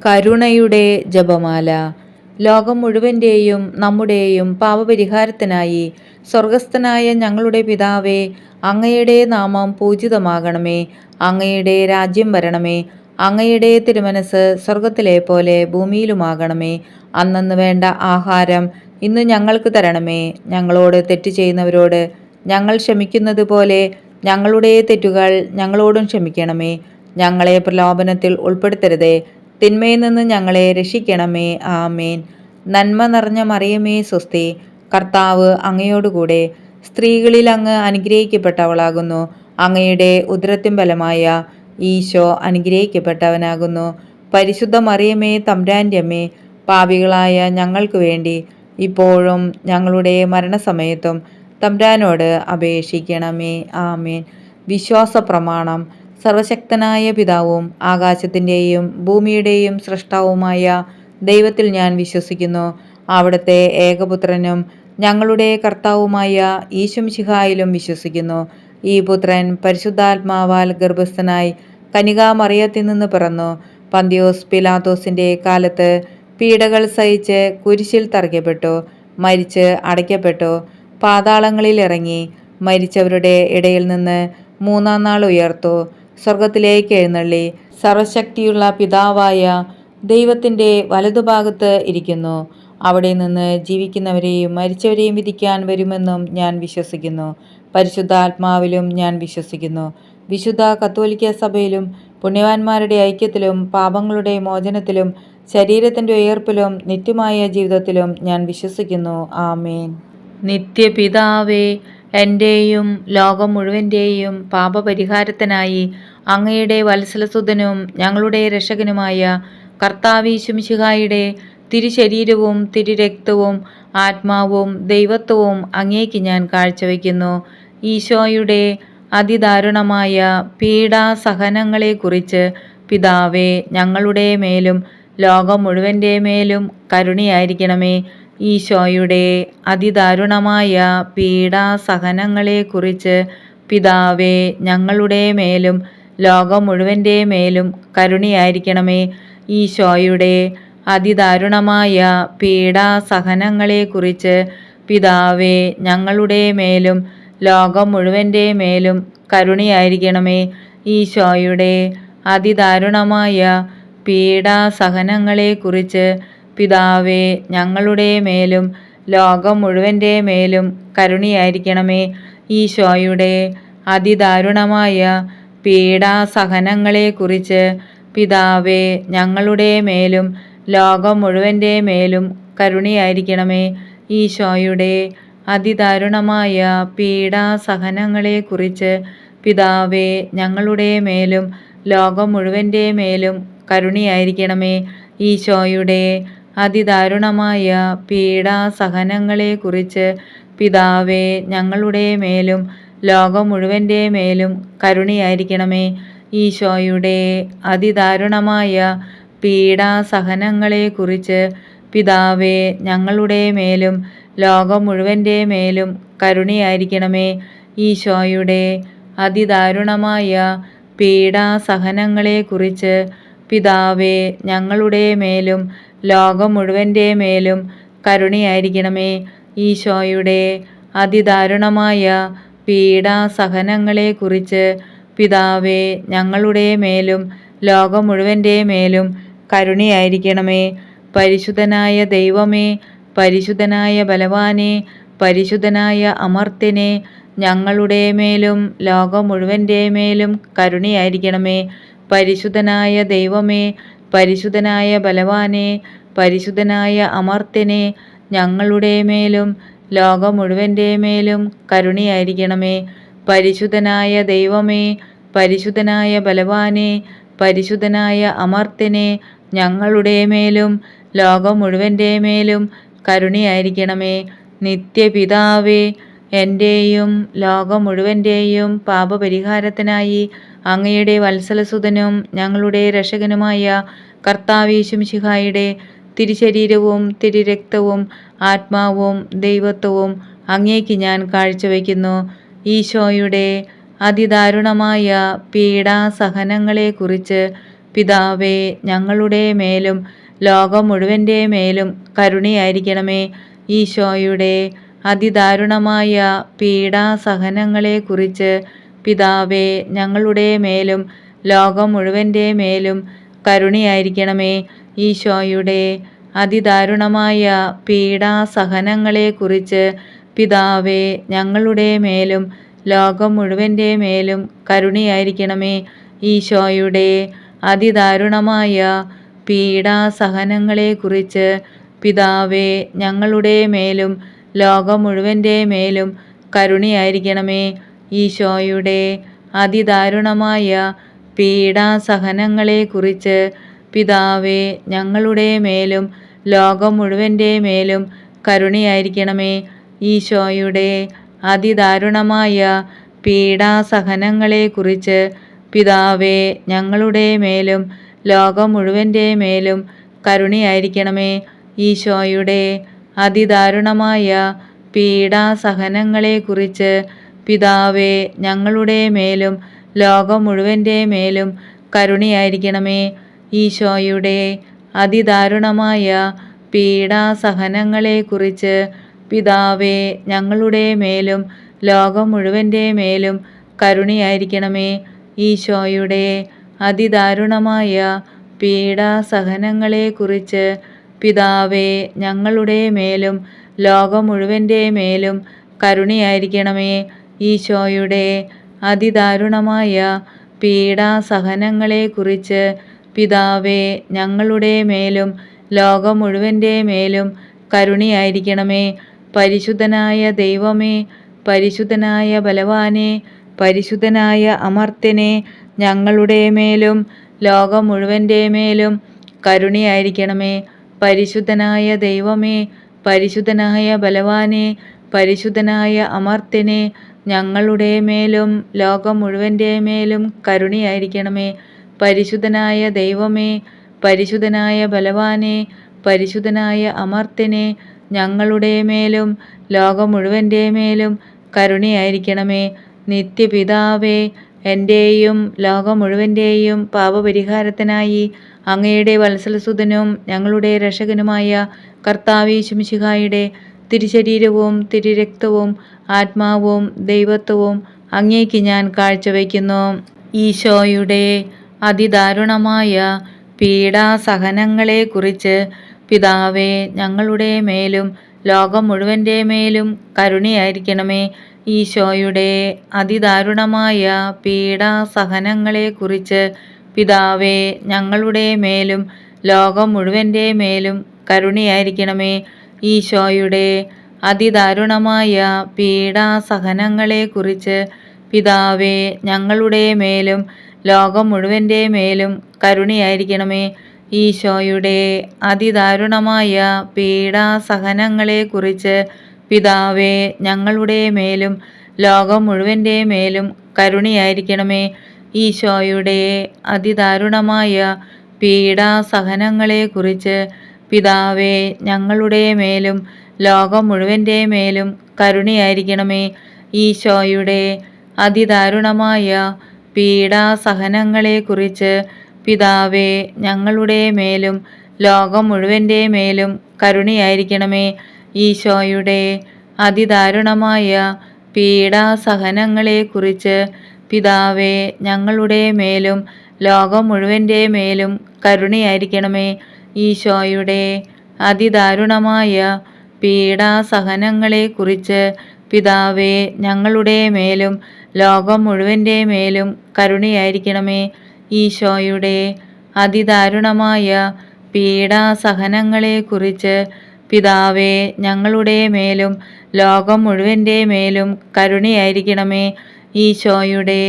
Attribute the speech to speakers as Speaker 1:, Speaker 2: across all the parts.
Speaker 1: കരുണയുടെ ജപമാല. ലോകം മുഴുവൻ്റെയും നമ്മുടെയും പാപപരിഹാരത്തിനായി സ്വർഗസ്ഥനായ ഞങ്ങളുടെ പിതാവേ, അങ്ങയുടെ നാമം പൂജിതമാകണമേ. അങ്ങയുടെ രാജ്യം വരണമേ. അങ്ങയുടെ തിരുമനസ് സ്വർഗത്തിലെ പോലെ ഭൂമിയിലുമാകണമേ. അന്നന്ന് വേണ്ട ആഹാരം ഇന്ന് ഞങ്ങൾക്ക് തരണമേ. ഞങ്ങളോട് തെറ്റ് ചെയ്യുന്നവരോട് ഞങ്ങൾ ക്ഷമിക്കുന്നത് പോലെ ഞങ്ങളുടെ തെറ്റുകൾ ഞങ്ങളോടും ക്ഷമിക്കണമേ. ഞങ്ങളെ പ്രലോഭനത്തിൽ ഉൾപ്പെടുത്തരുതേ, തിന്മയിൽ നിന്ന് ഞങ്ങളെ രക്ഷിക്കണമേ. ആമേൻ. നന്മ നിറഞ്ഞ മറിയമേ സ്വസ്തി, കർത്താവ് അങ്ങയോടുകൂടെ സ്ത്രീകളിൽ അങ്ങ് അനുഗ്രഹിക്കപ്പെട്ടവളാകുന്നു. അങ്ങയുടെ ഉദരത്തിൻ ഫലമായ ഈശോ അനുഗ്രഹിക്കപ്പെട്ടവനാകുന്നു. പരിശുദ്ധ മറിയമേ തമ്പുരാൻ്റെ അമ്മേ, പാപികളായ ഞങ്ങൾക്ക് വേണ്ടി ഇപ്പോഴും ഞങ്ങളുടെ മരണസമയത്തും തമ്പുരാനോട് അപേക്ഷിക്കണമേ. ആമേൻ. വിശ്വാസ പ്രമാണം. സർവശക്തനായ പിതാവും ആകാശത്തിൻ്റെയും ഭൂമിയുടെയും സൃഷ്ടാവുമായ ദൈവത്തിൽ ഞാൻ വിശ്വസിക്കുന്നു. അവിടുത്തെ ഏകപുത്രനും ഞങ്ങളുടെ കർത്താവുമായ ഈശോമിശിഹായിലും വിശ്വസിക്കുന്നു. ഈ പുത്രൻ പരിശുദ്ധാത്മാവാൽ ഗർഭസ്ഥനായി കന്യകാമറിയത്തിൽ നിന്ന് പിറന്നു. പന്തിയോസ് പിലാത്തോസിൻ്റെ കാലത്ത് പീഡകൾ സഹിച്ച് കുരിശിൽ തറയ്ക്കപ്പെട്ടു, മരിച്ച് അടയ്ക്കപ്പെട്ടു, പാതാളങ്ങളിൽ ഇറങ്ങി, മരിച്ചവരുടെ ഇടയിൽ നിന്ന് മൂന്നാം നാൾ ഉയർത്തു, സ്വർഗത്തിലേക്ക് എഴുന്നള്ളി, സർവശക്തിയുള്ള പിതാവായ ദൈവത്തിൻ്റെ വലതുഭാഗത്ത് ഇരിക്കുന്നു. അവിടെ നിന്ന് ജീവിക്കുന്നവരെയും മരിച്ചവരെയും വിധിക്കാൻ വരുമെന്നും ഞാൻ വിശ്വസിക്കുന്നു. പരിശുദ്ധാത്മാവിലും ഞാൻ വിശ്വസിക്കുന്നു. വിശുദ്ധ കത്തോലിക്ക സഭയിലും പുണ്യവാന്മാരുടെ ഐക്യത്തിലും പാപങ്ങളുടെ മോചനത്തിലും ശരീരത്തിൻ്റെ ഉയർപ്പിലും നിത്യമായ ജീവിതത്തിലും ഞാൻ വിശ്വസിക്കുന്നു. ആമേൻ. നിത്യപിതാവേ, എൻ്റെയും ലോകം മുഴുവൻ്റെയും പാപപരിഹാരത്തിനായി അങ്ങയുടെ വത്സലസുതനും ഞങ്ങളുടെ രക്ഷകനുമായ കർത്താവീശുമിശിഹായുടെ തിരുശരീരവും തിരുരക്തവും ആത്മാവും ദൈവത്വവും അങ്ങേക്ക് ഞാൻ കാഴ്ചവെക്കുന്നു. ഈശോയുടെ അതിദാരുണമായ പീഡാസഹനങ്ങളെക്കുറിച്ച് പിതാവേ, ഞങ്ങളുടെ മേലും ലോകം മുഴുവൻ്റെ മേലും കരുണയായിരിക്കണമേ. ഈശോയുടെ അതിദാരുണമായ പീഡാസഹനങ്ങളെക്കുറിച്ച് പിതാവേ, ഞങ്ങളുടെ മേലും ലോകം മുഴുവൻ്റെ മേലും കരുണയായിരിക്കണമേ. ഈശോയുടെ അതിദാരുണമായ പീഡാസഹനങ്ങളെക്കുറിച്ച് പിതാവേ, ഞങ്ങളുടെ മേലും ലോകം മുഴുവൻ്റെ മേലും കരുണയായിരിക്കണമേ. ഈശോയുടെ അതിദാരുണമായ പീഡാസഹനങ്ങളെക്കുറിച്ച് പിതാവേ, ഞങ്ങളുടെ മേലും ലോകം മുഴുവൻ്റെ മേലും കരുണയായിരിക്കണമേ. ഈശോയുടെ അതിദാരുണമായ പീഡാസഹനങ്ങളെക്കുറിച്ച് പിതാവേ, ഞങ്ങളുടെ മേലും ലോകം മുഴുവൻ്റെ മേലും കരുണയായിരിക്കണമേ. ഈശോയുടെ അതിദാരുണമായ പീഡാസഹനങ്ങളെക്കുറിച്ച് പിതാവേ, ഞങ്ങളുടെ മേലും ലോകം മുഴുവൻ്റെ മേലും കരുണയായിരിക്കണമേ. ഈശോയുടെ അതിദാരുണമായ പീഡാസഹനങ്ങളെക്കുറിച്ച് പിതാവേ, ഞങ്ങളുടെ മേലും ലോകം മുഴുവൻ്റെ മേലും കരുണയായിരിക്കണമേ. ഈശോയുടെ അതിദാരുണമായ പീഡാസഹനങ്ങളെക്കുറിച്ച് പിതാവേ, ഞങ്ങളുടെ മേലും ലോകം മുഴുവൻ്റെ മേലും കരുണയായിരിക്കണമേ. ഈശോയുടെ അതിദാരുണമായ പീഡാസഹനങ്ങളെക്കുറിച്ച് പിതാവേ, ഞങ്ങളുടെ മേലും ലോകം മുഴുവൻ്റെ മേലും കരുണയായിരിക്കണമേ. ഈശോയുടെ അതിദാരുണമായ പീഡാസഹനങ്ങളെക്കുറിച്ച് പിതാവേ, ഞങ്ങളുടെ മേലും ലോകം മുഴുവൻ്റെ മേലും കരുണയായിരിക്കണമേ. പരിശുദ്ധനായ ദൈവമേ, പരിശുദ്ധനായ ബലവാനെ, പരിശുദ്ധനായ അമർത്യനെ, ഞങ്ങളുടെ മേലും ലോകം മുഴുവൻ്റെ മേലും കരുണയായിരിക്കണമേ. പരിശുദ്ധനായ ദൈവമേ, പരിശുദ്ധനായ ബലവാനെ, പരിശുദ്ധനായ അമർത്യനെ, ഞങ്ങളുടെ മേലും ലോകം മുഴുവൻ്റെ മേലും കരുണയായിരിക്കണമേ. പരിശുദ്ധനായ ദൈവമേ, പരിശുദ്ധനായ ബലവാനെ, പരിശുദ്ധനായ അമർത്യനെ, ഞങ്ങളുടെ മേലും ലോകം മുഴുവൻ്റെ മേലും കരുണയായിരിക്കണമേ. നിത്യപിതാവേ, എൻ്റെയും ലോകം മുഴുവൻ്റെയും പാപപരിഹാരത്തിനായി അങ്ങയുടെ വത്സലസുതനും ഞങ്ങളുടെ രക്ഷകനുമായ കർത്താവീശുമിശിഹായുടെ തിരുശരീരവും തിരുരക്തവും ആത്മാവും ദൈവത്വവും അങ്ങേക്ക് ഞാൻ കാഴ്ചവെക്കുന്നു. ഈശോയുടെ അതിദാരുണമായ പീഡാസഹനങ്ങളെക്കുറിച്ച് പിതാവേ, ഞങ്ങളുടെ മേലും ലോകം മുഴുവൻ്റെ മേലും കരുണയായിരിക്കണമേ. ഈശോയുടെ അതിദാരുണമായ പീഡാസഹനങ്ങളെക്കുറിച്ച് പിതാവേ, ഞങ്ങളുടെ മേലും ലോകം മുഴുവൻ്റെ മേലും കരുണയായിരിക്കണമേ. ഈശോയുടെ അതിദാരുണമായ പീഡാസഹനങ്ങളെക്കുറിച്ച് പിതാവേ, ഞങ്ങളുടെ മേലും ലോകം മുഴുവൻ്റെ മേലും കരുണയായിരിക്കണമേ. ഈശോയുടെ അതിദാരുണമായ പീഡാസഹനങ്ങളെക്കുറിച്ച് പിതാവേ, ഞങ്ങളുടെ മേലും ലോകം മുഴുവൻ്റെ മേലും കരുണയായിരിക്കണമേ. ഈശോയുടെ അതിദാരുണമായ പീഡാസഹനങ്ങളെക്കുറിച്ച് പിതാവേ, ഞങ്ങളുടെ മേലും ലോകം മുഴുവൻ്റെ മേലും കരുണയായിരിക്കണമേ. ഈശോയുടെ അതിദാരുണമായ പീഡാസഹനങ്ങളെക്കുറിച്ച് പിതാവേ, ഞങ്ങളുടെ മേലും ലോകം മുഴുവൻ്റെ മേലും കരുണയായിരിക്കണമേ. ഈശോയുടെ അതിദാരുണമായ പീഡാസഹനങ്ങളെക്കുറിച്ച് പിതാവേ, ഞങ്ങളുടെ മേലും ലോകം മുഴുവൻ്റെ മേലും കരുണയായിരിക്കണമേ. ഈശോയുടെ അതിദാരുണമായ പീഡാസഹനങ്ങളെക്കുറിച്ച് പിതാവേ, ഞങ്ങളുടെ മേലും ലോകം മുഴുവൻ്റെ മേലും കരുണയായിരിക്കണമേ. ഈശോയുടെ അതിദാരുണമായ പീഡാസഹനങ്ങളെക്കുറിച്ച് പിതാവേ, ഞങ്ങളുടെ മേലും ലോകം മുഴുവൻ്റെ മേലും കരുണയായിരിക്കണമേ. ഈശോയുടെ അതിദാരുണമായ പീഡാസഹനങ്ങളെക്കുറിച്ച് പിതാവേ, ഞങ്ങളുടെ മേലും ലോകം മുഴുവൻ്റെ മേലും കരുണയായിരിക്കണമേ. പരിശുദ്ധനായ ദൈവമേ, പരിശുദ്ധനായ ബലവാനെ, പരിശുദ്ധനായ അമർത്യനെ, ഞങ്ങളുടെ മേലും ലോകം മുഴുവൻ്റെ മേലും കരുണയായിരിക്കണമേ. പരിശുദ്ധനായ ദൈവമേ, പരിശുദ്ധനായ ബലവാനെ, പരിശുദ്ധനായ അമർത്യനെ, ഞങ്ങളുടെ മേലും ലോകം മുഴുവൻ്റെ മേലും കരുണയായിരിക്കണമേ. പരിശുദ്ധനായ ദൈവമേ, പരിശുദ്ധനായ ബലവാനെ, പരിശുദ്ധനായ അമർത്യനെ, ഞങ്ങളുടെ മേലും ലോകം മുഴുവൻ്റെ മേലും കരുണയായിരിക്കണമേ. നിത്യപിതാവേ, എൻ്റെയും ലോകം മുഴുവൻ്റെയും പാപപരിഹാരത്തിനായി അങ്ങയുടെ വത്സലസുതനും ഞങ്ങളുടെ രക്ഷകനുമായ കർത്താവീശുമിശിഹായുടെ തിരുശരീരവും തിരുരക്തവും ആത്മാവും ദൈവത്വവും അങ്ങേക്ക് ഞാൻ കാഴ്ചവെക്കുന്നു. ഈശോയുടെ അതിദാരുണമായ പീഡാസഹനങ്ങളെക്കുറിച്ച് പിതാവേ, ഞങ്ങളുടെ മേലും ലോകം മുഴുവൻ്റെ മേലും കരുണയായിരിക്കണമേ. ഈശോയുടെ അതിദാരുണമായ പീഡാസഹനങ്ങളെക്കുറിച്ച് പിതാവേ, ഞങ്ങളുടെ മേലും ലോകം മുഴുവൻ്റെ മേലും കരുണയായിരിക്കണമേ. ഈശോയുടെ അതിദാരുണമായ പീഡാസഹനങ്ങളെക്കുറിച്ച് പിതാവേ, ഞങ്ങളുടെ മേലും ലോകം മുഴുവൻ്റെ മേലും കരുണയായിരിക്കണമേ. ഈശോയുടെ അതിദാരുണമായ പീഡാസഹനങ്ങളെക്കുറിച്ച് പിതാവേ, ഞങ്ങളുടെ മേലും ലോകം മുഴുവൻ്റെ മേലും കരുണയായിരിക്കണമേ. ഈശോയുടെ അതിദാരുണമായ പീഡാസഹനങ്ങളെക്കുറിച്ച് പിതാവേ, ഞങ്ങളുടെ മേലും ലോകം മുഴുവൻ്റെ മേലും കരുണയായിരിക്കണമേ. ഈശോയുടെ അതിദാരുണമായ പീഡാസഹനങ്ങളെക്കുറിച്ച് പിതാവേ, ഞങ്ങളുടെ മേലും ലോകം മുഴുവൻ്റെ മേലും കരുണയായിരിക്കണമേ. ഈശോയുടെ അതിദാരുണമായ പീഡാസഹനങ്ങളെക്കുറിച്ച് പിതാവേ, ഞങ്ങളുടെ മേലും ലോകം മുഴുവൻ്റെ മേലും കരുണയായിരിക്കണമേ. ഈശോയുടെ അതിദാരുണമായ പീഡാസഹനങ്ങളെക്കുറിച്ച് പിതാവേ, ഞങ്ങളുടെ മേലും ലോകം മുഴുവൻ്റെ മേലും കരുണയായിരിക്കണമേ. ഈശോയുടെ അതിദാരുണമായ പീഡാസഹനങ്ങളെക്കുറിച്ച് പിതാവേ, ഞങ്ങളുടെ മേലും ലോകം മുഴുവൻ്റെ മേലും കരുണയായിരിക്കണമേ. ഈശോയുടെ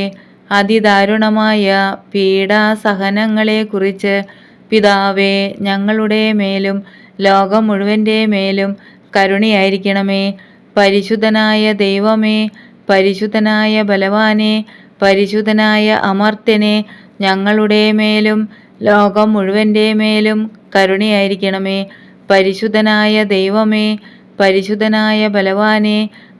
Speaker 1: അതിദാരുണമായ പീഡാസഹനങ്ങളെക്കുറിച്ച് പിതാവേ, ഞങ്ങളുടെ മേലും ലോകം മുഴുവൻ്റെ മേലും കരുണയായിരിക്കണമേ. പരിശുദ്ധനായ ദൈവമേ, പരിശുദ്ധനായ ബലവാനെ, പരിശുദ്ധനായ അമർത്യനെ, ഞങ്ങളുടെ മേലും ലോകം മുഴുവൻ്റെ മേലും കരുണയായിരിക്കണമേ. പരിശുദ്ധനായ ദൈവമേ, പരിശുദ്ധനായ ബലവാനെ,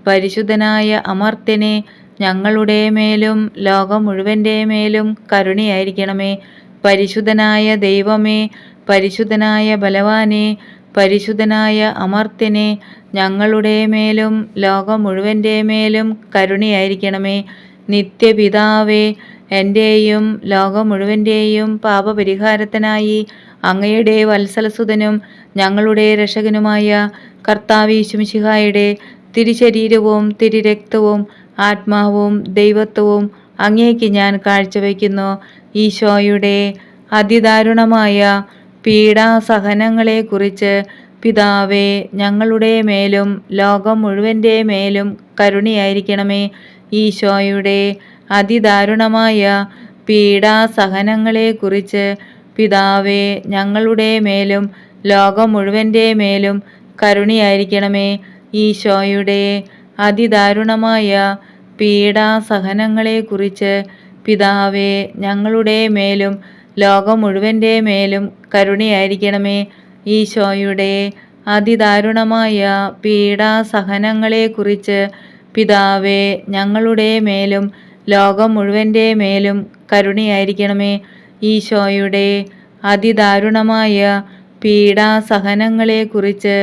Speaker 1: പരിശുദ്ധനായ അമർത്യനെ, ഞങ്ങളുടെ മേലും ലോകം മുഴുവൻ്റെ മേലും കരുണയായിരിക്കണമേ. പരിശുദ്ധനായ ദൈവമേ, പരിശുദ്ധനായ ബലവാനെ, പരിശുദ്ധനായ അമർത്യനെ, ഞങ്ങളുടെ മേലും ലോകം മുഴുവൻ്റെ മേലും കരുണയായിരിക്കണമേ. നിത്യപിതാവേ, എൻ്റെയും ലോകം മുഴുവൻ്റെയും പാപപരിഹാരത്തിനായി അങ്ങയുടെ വത്സലസുതനും ഞങ്ങളുടെ രക്ഷകനുമായ കർത്താവീശുമിശിഹായുടെ തിരുശരീരവും തിരുരക്തവും ആത്മാവും ദൈവത്വവും അങ്ങേക്ക് ഞാൻ കാഴ്ചവെക്കുന്നു. ഈശോയുടെ അതിദാരുണമായ പീഡാസഹനങ്ങളെക്കുറിച്ച് പിതാവേ, ഞങ്ങളുടെ മേലും ലോകം മുഴുവൻ്റെ മേലും കരുണയായിരിക്കണമേ. ഈശോയുടെ അതിദാരുണമായ പീഡാസഹനങ്ങളെക്കുറിച്ച് പിതാവേ, ഞങ്ങളുടെ മേലും ലോകം മുഴുവൻ്റെ മേലും കരുണയായിരിക്കണമേ. ഈശോയുടെ അതിദാരുണമായ പീഡാസഹനങ്ങളെക്കുറിച്ച് പിതാവേ, ഞങ്ങളുടെ മേലും ലോകം മുഴുവൻ്റെ മേലും കരുണയായിരിക്കണമേ. ഈശോയുടെ അതിദാരുണമായ പീഡാസഹനങ്ങളെക്കുറിച്ച് പിതാവേ, ഞങ്ങളുടെ മേലും ലോകം മുഴുവൻ്റെ മേലും കരുണയായിരിക്കണമേ. ഈശോയുടെ അതിദാരുണമായ പീഡാസഹനങ്ങളെക്കുറിച്ച്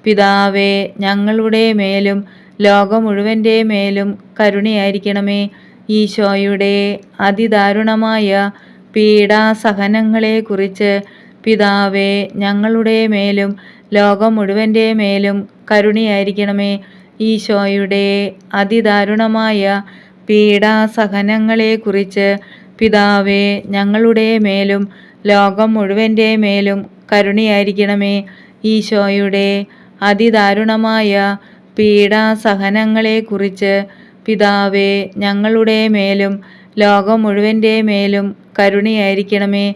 Speaker 1: പിതാവേ, ഞങ്ങളുടെ മേലും ലോകം മുഴുവൻ്റെ മേലും കരുണയായിരിക്കണമേ. ഈശോയുടെ അതിദാരുണമായ പീഡാസഹനങ്ങളെക്കുറിച്ച് പിതാവേ, ഞങ്ങളുടെ മേലും ലോകം മുഴുവൻ്റെ മേലും കരുണയായിരിക്കണമേ. ഈശോയുടെ അതിദാരുണമായ പീഡാസഹനങ്ങളെക്കുറിച്ച് പിതാവേ, ഞങ്ങളുടെ മേലും ലോകം മുഴുവൻ്റെ മേലും കരുണയായിരിക്കണമേ. ഈശോയുടെ അതിദാരുണമായ പീഡാസഹനങ്ങളെക്കുറിച്ച് പിതാവേ, ഞങ്ങളുടെ മേലും ലോകം മുഴുവൻ്റെ മേലും കരുണയായിരിക്കണമേ.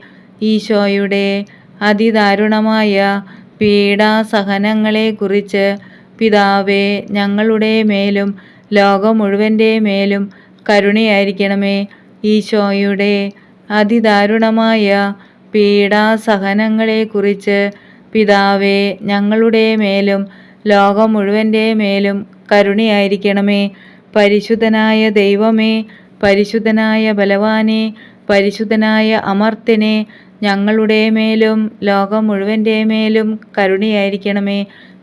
Speaker 1: ഈശോയുടെ അതിദാരുണമായ പീഡാസഹനങ്ങളെക്കുറിച്ച് പിതാവേ, ഞങ്ങളുടെ മേലും ലോകം മുഴുവൻ്റെ മേലും കരുണയായിരിക്കണമേ. ഈശോയുടെ അതിദാരുണമായ പീഡാസഹനങ്ങളെക്കുറിച്ച് പിതാവേ, ഞങ്ങളുടെ മേലും ലോകം മുഴുവൻ്റെ മേലും കരുണയായിരിക്കണമേ. പരിശുദ്ധനായ ദൈവമേ, പരിശുദ്ധനായ ബലവാനെ, പരിശുദ്ധനായ അമർത്യനെ, ഞങ്ങളുടെ മേലും ലോകം മുഴുവൻ്റെ മേലും കരുണയായിരിക്കണമേ.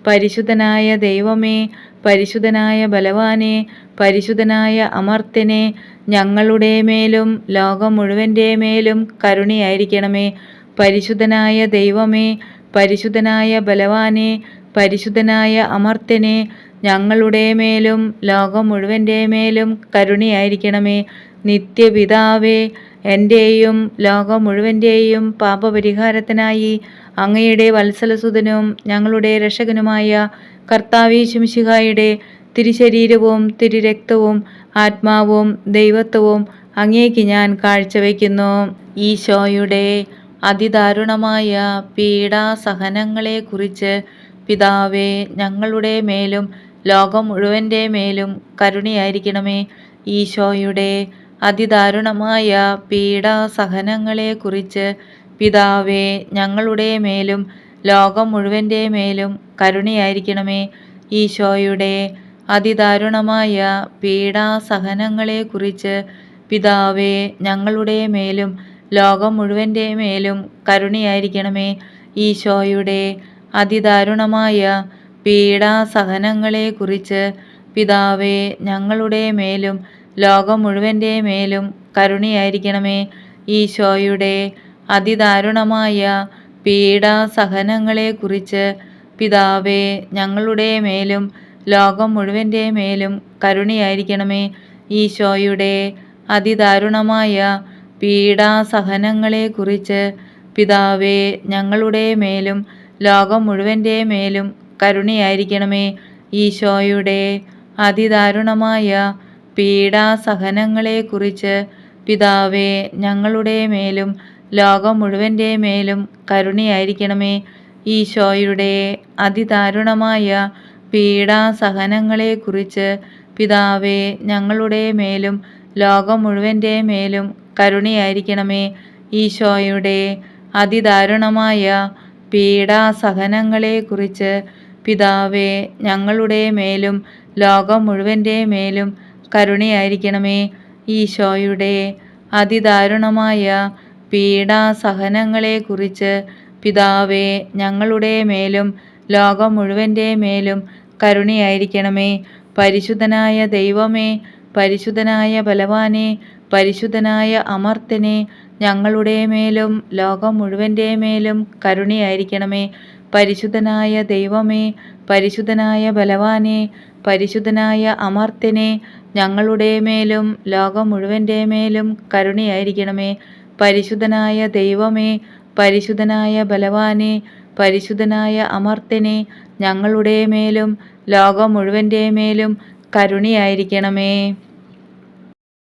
Speaker 1: പരിശുദ്ധനായ ദൈവമേ, പരിശുദ്ധനായ ബലവാനെ, പരിശുദ്ധനായ അമർത്യനെ, ഞങ്ങളുടെ മേലും ലോകം മുഴുവൻ്റെ മേലും കരുണയായിരിക്കണമേ. പരിശുദ്ധനായ ദൈവമേ, പരിശുദ്ധനായ ബലവാനെ, പരിശുദ്ധനായ അമർത്യനെ, ഞങ്ങളുടെ മേലും ലോകം മുഴുവൻ്റെ മേലും കരുണയായിരിക്കണമേ. നിത്യപിതാവേ, എൻ്റെയും ലോകം മുഴുവൻ്റെയും പാപപരിഹാരത്തിനായി അങ്ങയുടെ വത്സലസുതനും ഞങ്ങളുടെ രക്ഷകനുമായ കർത്താവീശുമിശിഹായുടെ തിരുശരീരവും തിരുരക്തവും ആത്മാവും ദൈവത്വവും അങ്ങേക്ക് ഞാൻ കാഴ്ചവെക്കുന്നു. ഈശോയുടെ അതിദാരുണമായ പീഡാസഹനങ്ങളെക്കുറിച്ച് പിതാവേ, ഞങ്ങളുടെ മേലും ലോകം മുഴുവൻ്റെ മേലും കരുണയായിരിക്കണമേ. ഈശോയുടെ അതിദാരുണമായ പീഡാസഹനങ്ങളെക്കുറിച്ച് പിതാവേ, ഞങ്ങളുടെ മേലും ലോകം മുഴുവൻ്റെ മേലും കരുണയായിരിക്കണമേ. ഈശോയുടെ അതിദാരുണമായ പീഡാസഹനങ്ങളെക്കുറിച്ച് പിതാവേ, ഞങ്ങളുടെ മേലും ലോകം മുഴുവൻ്റെ മേലും കരുണയായിരിക്കണമേ. ഈശോയുടെ അതിദാരുണമായ പീഡാസഹനങ്ങളെക്കുറിച്ച് പിതാവേ, ഞങ്ങളുടെ മേലും ലോകം മുഴുവൻ്റെ മേലും കരുണയായിരിക്കണമേ. ഈശോയുടെ അതിദാരുണമായ പീഡാസഹനങ്ങളെക്കുറിച്ച് പിതാവേ, ഞങ്ങളുടെ മേലും ലോകം മുഴുവൻ്റെ മേലും കരുണയായിരിക്കണമേ. ഈശോയുടെ അതിദാരുണമായ പീഡാസഹനങ്ങളെക്കുറിച്ച് പിതാവേ, ഞങ്ങളുടെ മേലും ലോകം മുഴുവൻ്റെ മേലും കരുണയായിരിക്കണമേ. ഈശോയുടെ അതിദാരുണമായ പീഡാസഹനങ്ങളെക്കുറിച്ച് പിതാവേ, ഞങ്ങളുടെ മേലും ലോകം മുഴുവൻ്റെ മേലും കരുണയായിരിക്കണമേ. ഈശോയുടെ അതിദാരുണമായ പീഡാസഹനങ്ങളെക്കുറിച്ച് പിതാവേ, ഞങ്ങളുടെ മേലും ലോകം മുഴുവൻ്റെ മേലും കരുണയായിരിക്കണമേ. ഈശോയുടെ അതിദാരുണമായ പീഡാസഹനങ്ങളെക്കുറിച്ച് പിതാവേ, ഞങ്ങളുടെ മേലും ലോകം മുഴുവൻ്റെ മേലും കരുണയായിരിക്കണമേ. ഈശോയുടെ അതിദാരുണമായ പീഡാസഹനങ്ങളെക്കുറിച്ച് പിതാവേ, ഞങ്ങളുടെ മേലും ലോകം മുഴുവൻ്റെ മേലും കരുണയായിരിക്കണമേ. പരിശുദ്ധനായ ദൈവമേ, പരിശുദ്ധനായ ബലവാനെ, പരിശുദ്ധനായ അമർത്യനെ, ഞങ്ങളുടെ മേലും ലോകം മുഴുവൻ്റെ മേലും കരുണയായിരിക്കണമേ. പരിശുദ്ധനായ ദൈവമേ, പരിശുദ്ധനായ ബലവാനെ, പരിശുദ്ധനായ അമർത്യനെ, ഞങ്ങളുടെ മേലും ലോകം മുഴുവൻ്റെ മേലും കരുണയായിരിക്കണമേ. പരിശുദ്ധനായ ദൈവമേ, പരിശുദ്ധനായ ബലവാനെ, പരിശുദ്ധനായ അമർത്യനെ, ഞങ്ങളുടെ മേലും ലോകം മുഴുവൻ്റെ മേലും കരുണയായിരിക്കണമേ.